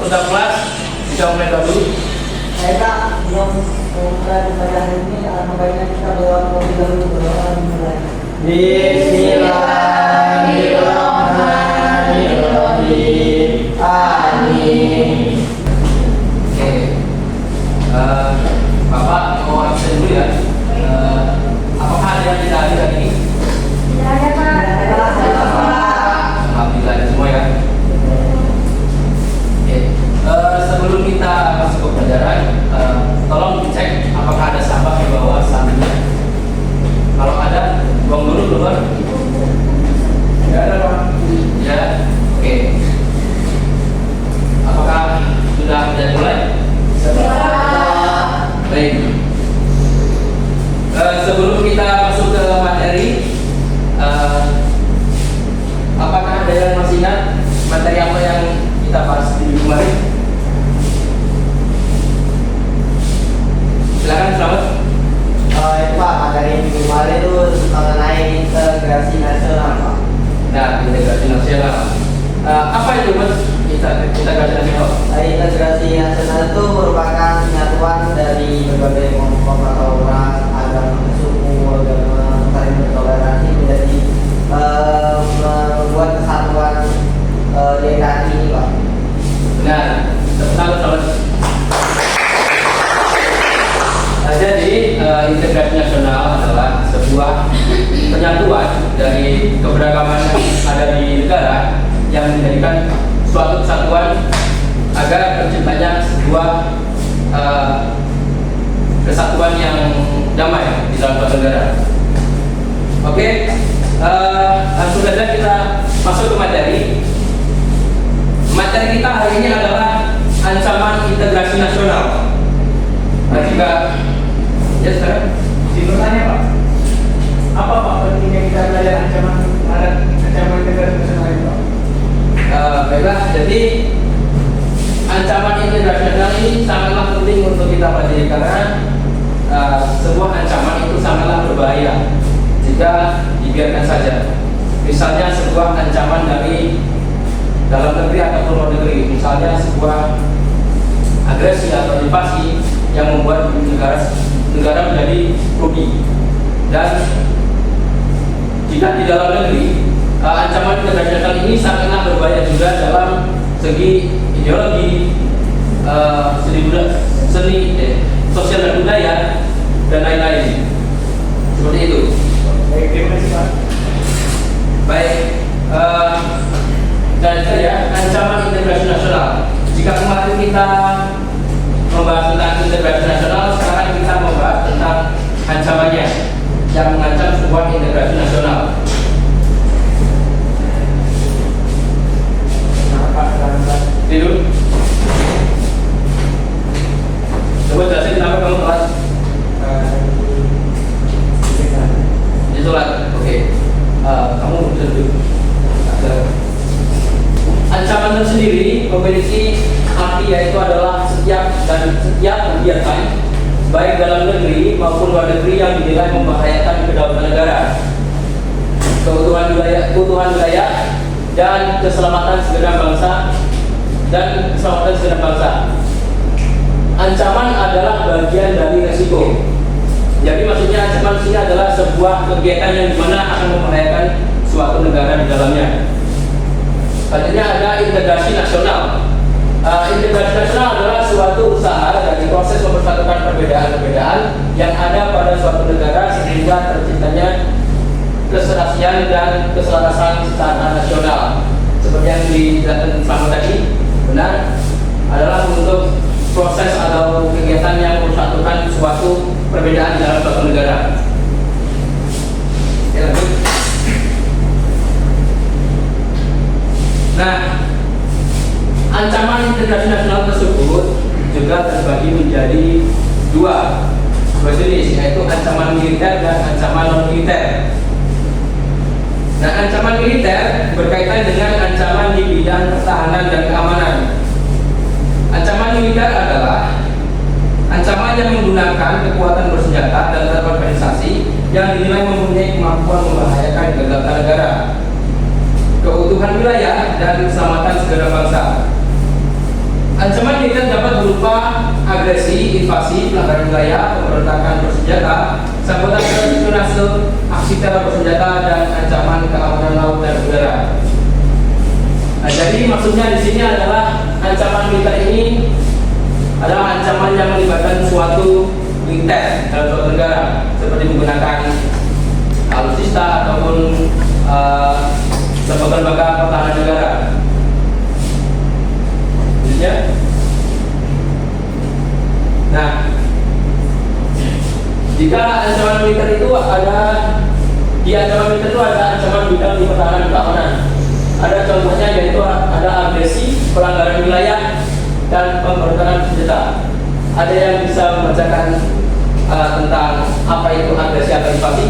sudah kelas bisa mulai dulu. Saya Pak, belum mulai ibadah hari ini, makanya kita doa terlebih dahulu, berdoa dimulai. Bismillahirrahmanirrahim. Amin. Oke. Bapak mau absen dulu ya. Apakah ada yang tidak hadir hari ini? Tidak ada, Pak. Alhamdulillah ada semua ya. Oke. Sebelum kita masuk ke pelajaran, tolong dicek apakah ada sampah di bawah sampingnya. Kalau ada, buang dulu keluar. Tidak ada, Pak. Ya. Oke. Apakah sudah mulai? Baik. Sebelum kita masuk ke materi, apakah ada yang masih ingat materi apa yang kita bahas di minggu kemarin? Silakan, selamat. Itu Pak, materi minggu kemarin itu mengenai integrasi nasional, Pak. Nah, integrasi nasional. Apa itu mas? Integrasi nasional? Integrasi nasional itu merupakan penyatuan dari berbagai kelompok atau orang, agama, suku, agama, saling bertoleransi menjadi membuat kesatuan di NKRI ini, Pak. Benar. Selamat. Jadi integrasi nasional adalah sebuah penyatuan dari keberagaman yang ada di negara yang menjadikan suatu kesatuan agar terciptanya sebuah kesatuan yang damai di dalam suatu negara. Oke, langsung saja kita masuk ke materi. Materi kita hari ini adalah ancaman integrasi nasional. Nah, jika ya sekarang Tanya Pak, apa Pak pentingnya kita belajar ancaman integrasi nasional itu Pak? Baiklah, jadi ancaman integrasi nasional ini sangatlah penting untuk kita pelajari karena sebuah ancaman itu sangatlah berbahaya jika dibiarkan saja. Misalnya sebuah ancaman dari dalam negeri atau luar negeri, misalnya sebuah agresi atau invasi yang membuat negara menjadi rugi. Dan jika di dalam negeri ancaman integrasi nasional ini sangatlah berbahaya juga dalam segi ideologi, sosial dan budaya dan lain-lain. Seperti itu. Baik, terima kasih Pak. Baik, dan saya ancaman integrasi nasional. Jika kemarin kita membahas tentang integrasi nasional, sekarang kita membahas tentang ancamannya yang mengancam sebuah integrasi nasional. Tidur. Coba jelasin kenapa kamu telat. Di sholat, oke. Kamu bisa duduk. Ancaman tersendiri memiliki arti yaitu adalah setiap kegiatan baik dalam negeri maupun luar negeri yang dinilai membahayakan kedaulatan negara, keutuhan wilayah dan keselamatan segenap bangsa Ancaman adalah bagian dari resiko. Jadi maksudnya ancaman ini adalah sebuah kegiatan yang dimana akan membahayakan suatu negara di dalamnya. Selanjutnya ada integrasi nasional. Integrasi nasional adalah suatu usaha dari proses mempersatukan perbedaan-perbedaan yang ada pada suatu negara sehingga terciptanya keserasian dan keselarasan secara nasional. Seperti yang dijelaskan selama tadi, benar adalah untuk proses atau kegiatan yang mempersatukan suatu perbedaan dalam suatu negara. Ya, lanjut. Nah, ancaman integrasi nasional tersebut juga terbagi menjadi dua jenis, yaitu ancaman militer dan ancaman non-militer. Nah, ancaman militer berkaitan dengan ancaman di bidang pertahanan dan keamanan. Ancaman militer adalah ancaman yang menggunakan kekuatan bersenjata dan terorganisasi yang dinilai mempunyai kemampuan membahayakan kedaulatan negara, keutuhan wilayah, dan keselamatan segenap bangsa. Ancaman militer dapat berupa agresi, invasi, pelanggaran wilayah, pemberontakan bersenjata, sabotaj spionase, aksi teror bersenjata, dan ancaman keamanan laut dan udara. Nah, jadi maksudnya di sini adalah ancaman militer ini adalah ancaman yang melibatkan suatu militer dalam suatu negara, seperti menggunakan alutsista ataupun lembaga-lembaga pertahanan negara. Ya. Nah, jika ancaman militer itu ada di ancaman militer itu ada ancaman bidang di pertahanan keamanan. Ada contohnya yaitu ada agresi, pelanggaran wilayah, dan pemberontakan senjata. Ada yang bisa membacakan tentang apa itu agresi atau invasi?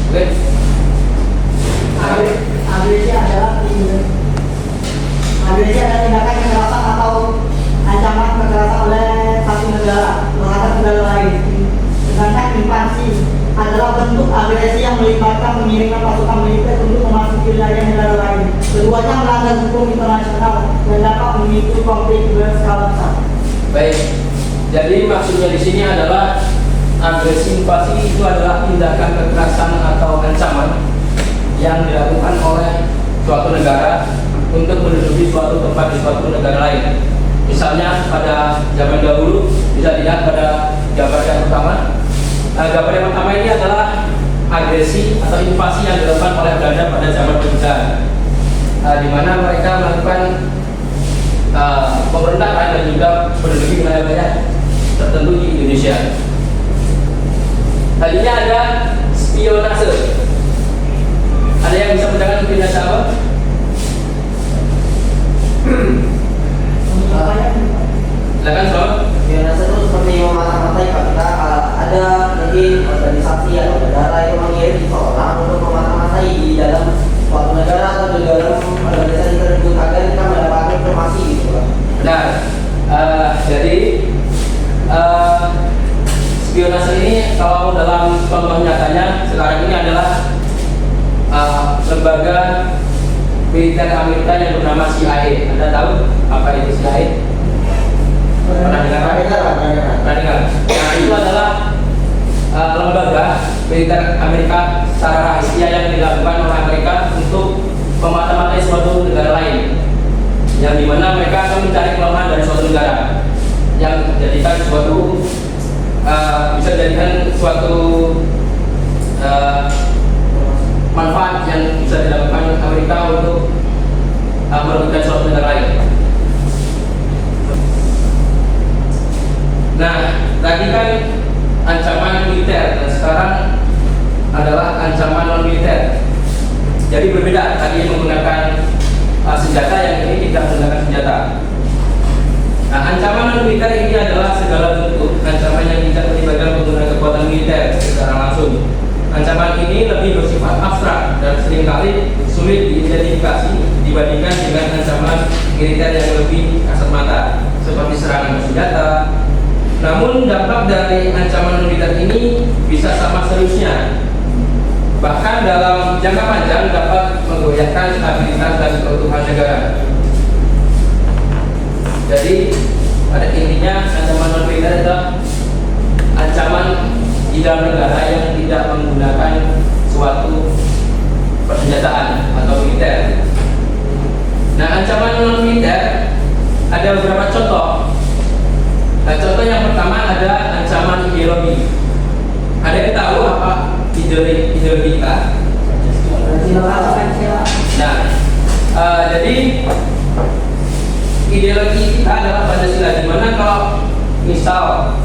Oke. Agresi adalah tindakan kekerasan atau ancaman kekerasan oleh satu negara terhadap negara lain. Sedangkan invasi adalah bentuk agresi yang melibatkan pengiriman pasukan militer untuk memasuki wilayah negara lain. Keduanya melanggar hukum internasional dan dapat memicu konflik berskala besar. Baik. Jadi maksudnya di sini adalah agresi invasi itu adalah tindakan kekerasan atau ancaman yang dilakukan oleh suatu negara untuk menduduki suatu tempat di suatu negara lain. Misalnya pada zaman dahulu bisa dilihat pada gambar yang pertama. Gambar yang pertama ini adalah agresi atau invasi yang dilakukan oleh Belanda pada zaman penjajahan, di mana mereka melakukan pemberontakan dan juga menduduki wilayah-wilayah tertentu di Indonesia. Tadinya ada spionase. Ada yang bisa mendengar spionase apa? Silakan soal. Spionase itu seperti memata-matai Pak. Kita ada mungkin organisasi atau negara yang mengirim seseorang untuk memata-matai di dalam suatu negara atau di dalam organisasi tersebut agar kita mendapatkan informasi gitu Pak. Benar. Jadi spionase ini kalau dalam contoh nyatanya sekarang ini adalah lembaga militer Amerika yang bernama CIA. Anda tahu apa itu CIA? Pernah dengar? Pernah dengar? Nah, itu adalah lembaga militer Amerika secara rahasia yang dilakukan oleh Amerika untuk memata-matai suatu negara lain, yang dimana mereka akan mencari kelemahan dari suatu negara yang menjadikan suatu bisa dijadikan suatu manfaat yang bisa dilakukan Amerika untuk merugikan suatu negara lain. Nah, tadi kan ancaman militer dan sekarang adalah ancaman non militer. Jadi berbeda. Tadi menggunakan senjata, yang ini tidak menggunakan senjata. Nah, ancaman non militer ini adalah segala bentuk ancaman yang tidak melibatkan penggunaan kekuatan militer secara langsung. Ancaman ini lebih bersifat abstrak dan seringkali sulit diidentifikasi dibandingkan dengan ancaman militer yang lebih kasat mata, seperti serangan bersenjata. Namun dampak dari ancaman militer ini bisa sama seriusnya. Bahkan dalam jangka panjang dapat menggoyahkan stabilitas dan keutuhan negara. Jadi pada intinya ancaman non militer adalah ancaman di dalam negara yang tidak menggunakan suatu persenjataan atau militer. Nah, ancaman non militer ada beberapa contoh. Nah, contoh yang pertama ada ancaman ideologi. Ada yang tahu apa ideologi kita? Nah, jadi ideologi kita adalah Pancasila, di mana kalau misal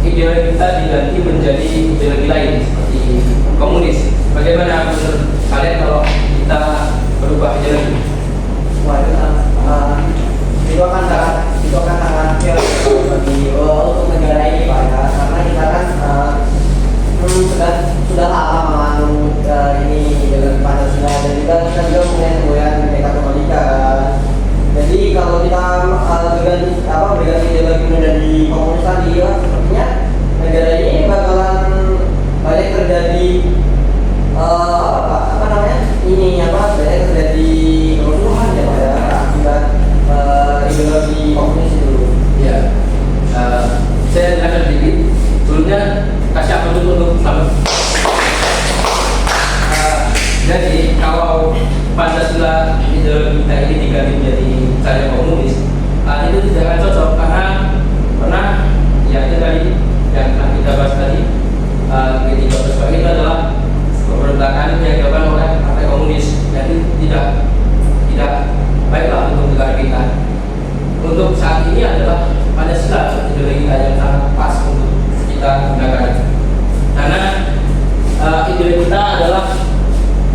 ideologi kita diganti menjadi ideologi lain seperti komunis, bagaimana menurut kalian kalau kita berubah ideologi? Wah, itu akan sangat bagi untuk negara ini Pak ya, karena kita kan sudah lama menganut ini dengan Pancasila, dan kita juga punya semboyan Bhinneka Tunggal Ika. Jadi kalau kita berganti ideologi menjadi komunis tadi ya, sepertinya negara ini bakalan banyak terjadi Pancasila ideologi kita ini diganti menjadi karya komunis, itu tidak akan cocok karena ya itu tadi yang telah kita bahas tadi, ketika persoalan itu adalah pemberontakan yang dilakukan oleh partai komunis, jadi tidak baiklah untuk negara kita. Untuk saat ini adalah Pancasila ideologi kita yang sangat pas untuk kita gunakan, karena ideologi kita adalah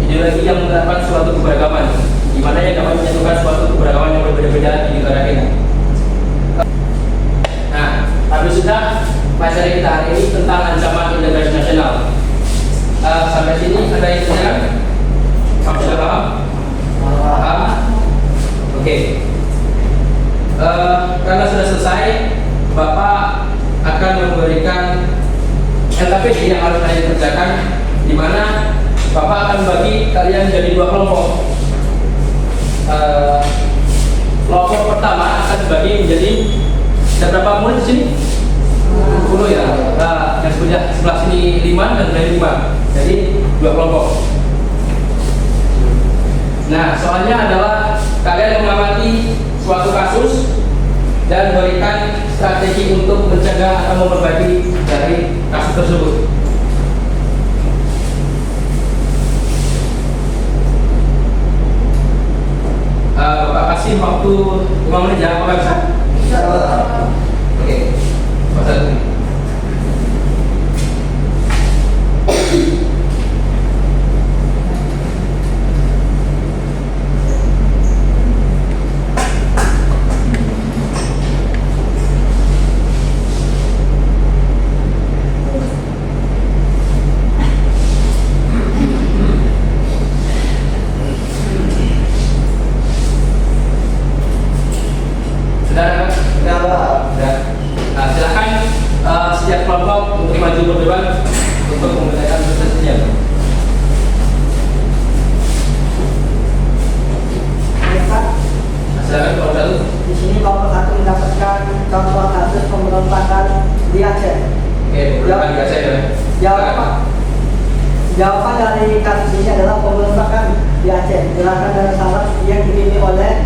ideologi yang menerapkan suatu keberagaman, di mana yang dapat menyatukan suatu keberagaman yang berbeda-beda di negara kita. Nah, tapi sudah materi kita hari ini tentang ancaman integrasi nasional. Sampai sini ada yang ditanyakan? Kamu sudah paham? Paham? Oke. Karena sudah selesai, Bapak akan memberikan LKPD yang harus kalian kerjakan, di mana Bapak akan bagi kalian jadi 2 kelompok. Kelompok pertama akan dibagi menjadi ada berapa murid di sini? 10 ya. Nah, yang sebelah sini 5 dan lain 5. Jadi 2 kelompok. Nah, soalnya adalah kalian mengamati suatu kasus dan berikan strategi untuk mencegah atau memperbaiki dari kasus tersebut. Bapak kasih waktu 5 menit ya, Bapak bisa? Oke, Bapak satu. Sudah, nah, silakan setiap kelompok untuk maju berdebat untuk membedakan prosesnya. Silakan kelompok satu. Di sini kelompok 1 mendapatkan contoh kasus pemberontakan di Aceh. Oke, berdebat di Aceh ya. Jawaban dari kasus ini adalah pemberontakan di Aceh. Gerakan dan syarat yang dipimpin oleh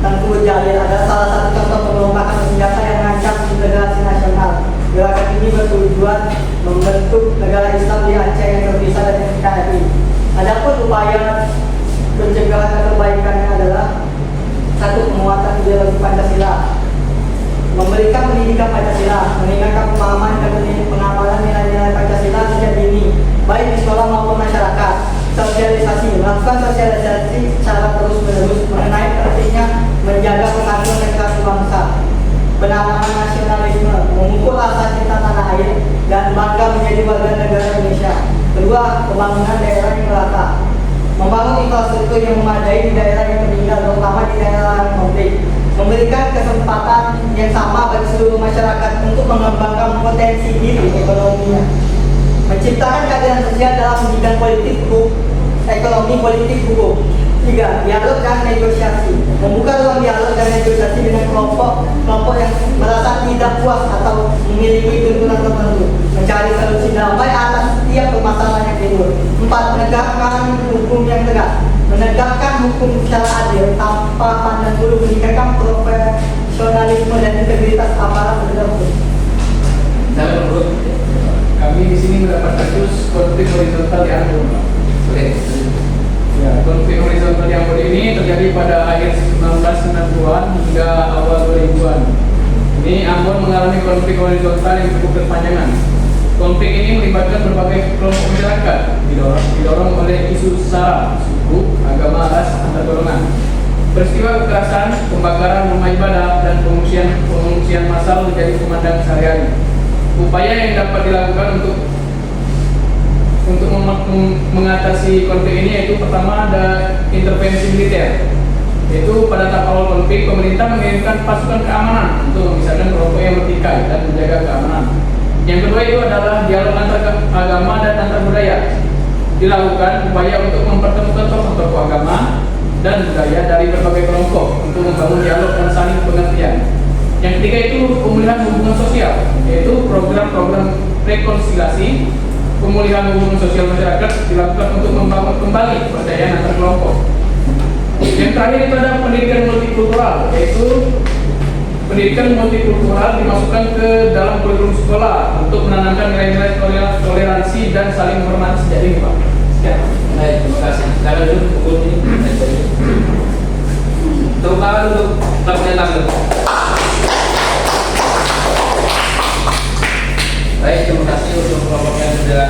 Tengku Jalil adalah salah satu contoh pemberontakan bersenjata yang mengancam integrasi nasional. Gerakan ini bertujuan membentuk negara Islam di Aceh yang terpisah dari NKRI. Adapun upaya pencegahan dan perbaikannya adalah 1. Penguatan ideologi Pancasila, memberikan pendidikan Pancasila, meningkatkan pemahaman dan pengamalan nilai-nilai Pancasila sejak dini, baik di sekolah maupun masyarakat. Sosialisasi, melakukan sosialisasi secara terus-menerus mengenai pentingnya menjaga persatuan dan kesatuan bangsa, penanaman nasionalisme, memupuk rasa cinta tanah air, dan bangga menjadi warga negara Indonesia. 2. Pembangunan daerah yang merata, membangun infrastruktur yang memadai di daerah yang tertinggal, terutama di daerah yang konflik, memberikan kesempatan yang sama bagi seluruh masyarakat untuk mengembangkan potensi diri ekonominya, menciptakan keadilan sosial dalam bidang politik, hukum, ekonomi, politik, hukum. 3. Dialog dan negosiasi, membuka ruang dialog dan negosiasi dengan kelompok yang merasa tidak puas atau memiliki tuntutan tertentu, mencari solusi damai atas setiap permasalahan yang timbul. 4. Menegakkan hukum yang tegak, menegakkan hukum secara adil tanpa pandang bulu, meningkatkan profesionalisme dan integritas aparat penegak hukum. Kami di sini mendapat kasus konflik horizontal di Ambon. Oke. Ya, konflik horizontal di Ambon ini terjadi pada akhir 1990-an hingga awal 2000-an. Ini Ambon mengalami konflik horizontal yang cukup berkepanjangan. Konflik ini melibatkan berbagai kelompok masyarakat, didorong oleh isu sara, suku, agama, ras, antar golongan. Peristiwa kekerasan, pembakaran rumah ibadah, dan pengungsian massal menjadi pemandangan sehari-hari. Upaya yang dapat dilakukan untuk mengatasi konflik ini yaitu pertama ada intervensi militer, yaitu pada tahap awal konflik pemerintah mengirimkan pasukan keamanan untuk memisahkan kelompok yang bertikai dan menjaga keamanan. Yang kedua itu adalah dialog antar agama dan antar budaya, dilakukan upaya untuk mempertemukan tokoh-tokoh agama dan budaya dari berbagai kelompok untuk membangun dialog dan saling pengertian. Yang ketiga itu pemulihan hubungan sosial, yaitu program-program rekonsiliasi, pemulihan hubungan sosial masyarakat dilakukan untuk membangun kembali kepercayaan antar kelompok. terakhir itu ada pendidikan multikultural, yaitu pendidikan multikultural dimasukkan ke dalam kurikulum sekolah untuk menanamkan nilai-nilai toleransi dan saling menghormati sejak dini, Pak. Sekian. Baik, terima kasih. Sekarang dulu pukul ini. Tepuk tangan untuk pelakunya tamu. Baik, terima kasih untuk kelompok yang sudah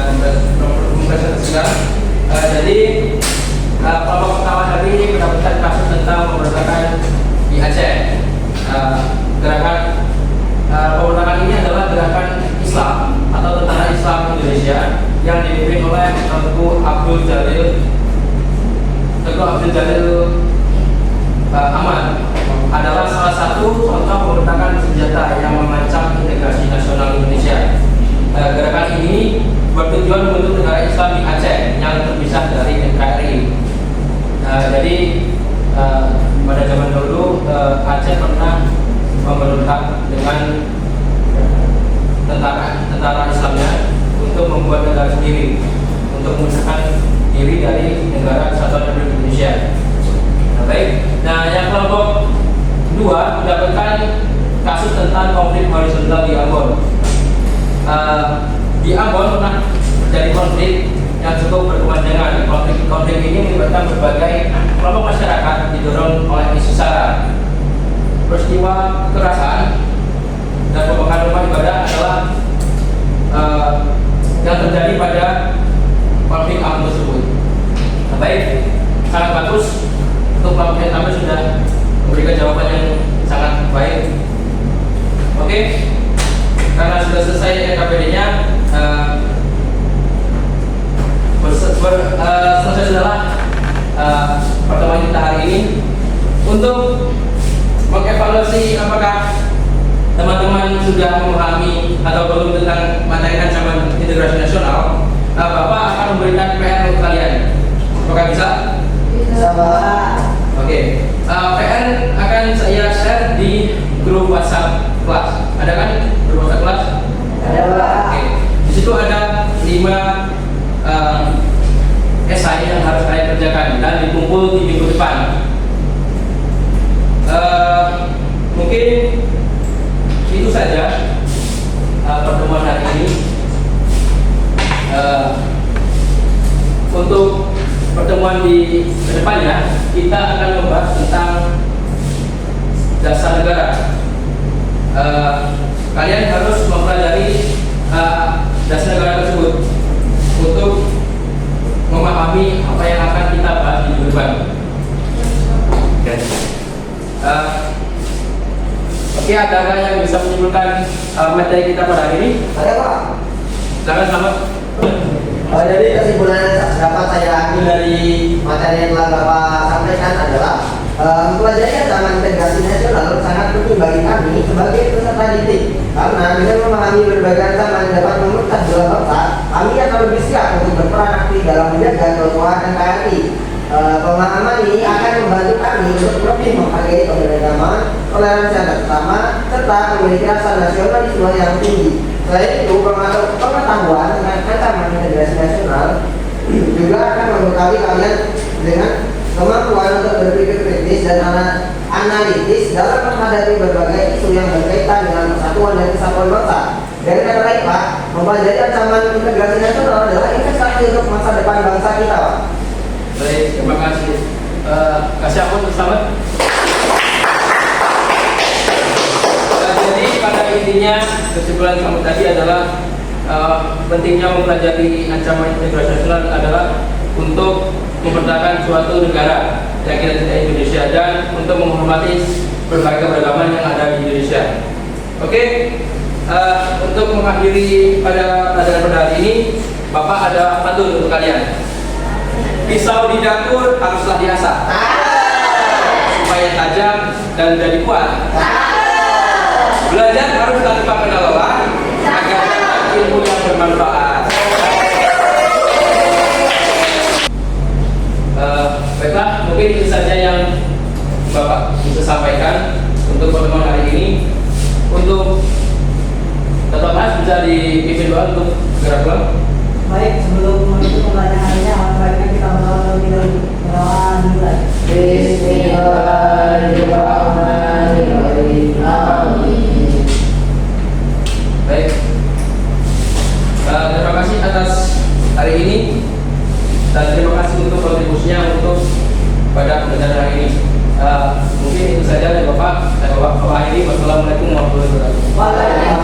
mempresentasikan. Jadi kelompok pertama tadi mendapatkan kasus tentang pemberontakan di Aceh. Gerakan pemberontakan ini adalah gerakan Islam atau tentara Islam Indonesia yang dipimpin oleh Tengku Abdul Jalil Aman, adalah salah satu contoh pemberontakan senjata yang mengancam integrasi nasional Indonesia. Gerakan ini bertujuan membentuk negara Islam di Aceh yang terpisah dari NKRI. Jadi pada zaman dulu Aceh pernah memberontak dengan tentara Islamnya untuk membuat negara sendiri, untuk memisahkan diri dari negara Kesatuan Republik Indonesia. Baik. Nah, yang kelompok kedua mendapatkan kasus tentang konflik horizontal di Ambon. Di Ambon pernah terjadi konflik yang cukup berkepanjangan. Konflik ini melibatkan berbagai kelompok masyarakat didorong oleh isu sara. Peristiwa kekerasan dan pembakaran rumah ibadah adalah yang terjadi pada konflik Ambon tersebut. Nah, baik, sangat bagus untuk kelompok yang kami sudah memberikan jawaban yang sangat baik. Oke, karena sudah selesai NKPD-nya, selesai sudahlah pertemuan kita hari ini untuk mengevaluasi apakah teman-teman sudah memahami atau belum tentang materi ancaman integrasi nasional. Bapak akan memberikan PR untuk kalian. Apakah bisa? Bisa, Pak. Oke, PR akan saya share di grup WhatsApp kelas. Ada kan grup WhatsApp kelas? Ada, Pak. Oke, di situ ada 5 esai yang harus kalian kerjakan dan dikumpul di minggu depan. Mungkin itu saja pertemuan hari ini. Untuk pertemuan di kedepannya kita akan membahas tentang dasar negara. Kalian harus mempelajari dasar negara tersebut untuk memahami apa yang akan kita bahas di minggu depan. Oke, ada yang bisa menyimpulkan materi kita pada hari ini? Ada, Pak. Silakan, selamat. Jadi kesimpulan yang dapat saya ambil dari materi yang telah Bapak sampaikan adalah mempelajari ancaman integrasi nasional sangat penting bagi kami sebagai peserta didik, karena dengan memahami berbagai ancaman yang dapat memecah belah bangsa, kami akan lebih siap untuk berperan aktif dalam menjaga keutuhan NKRI. Pemahaman ini akan membantu kami untuk lebih menghargai keberagaman, toleransi antar sesama, serta memiliki rasa nasionalisme yang tinggi. Selain itu, pengetahuan tentang ancaman integrasi nasional juga akan membekali kalian dengan kemampuan untuk berpikir kritis dan analitis dalam menghadapi berbagai isu yang berkaitan dengan persatuan dan kesatuan bangsa. Dari kata lain, Pak, mempelajari ancaman integrasi nasional adalah investasi untuk masa depan bangsa kita, Pak. Baik, terima kasih. Kasih ampun selamat. Jadi pada intinya kesimpulan kamu tadi adalah pentingnya mempelajari ancaman integrasi nasional adalah untuk mempertahankan suatu negara yang kita cintai Indonesia dan untuk menghormati berbagai keberagaman yang ada di Indonesia. Oke, untuk mengakhiri pada pelajaran pada hari ini, Bapak ada pantun untuk kalian. Pisau di dapur haruslah diasah supaya tajam dan jadi kuat. Belajar harus tanpa kenal lelah agar dapat ilmu yang bermanfaat. Baiklah, mungkin itu saja yang Bapak bisa sampaikan untuk pertemuan hari ini. Untuk Bapak Mas bisa dipimpin doa untuk segera pulang. Baik, sebelum menutup pembelajarannya, baiknya kita berdoa terlebih dahulu. Bismillahirrahmanirrahim. Wassalamualaikum warahmatullahi wabarakatuh. Waalaikumsalam.